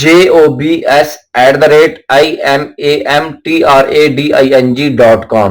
jobs@imamtrading.com,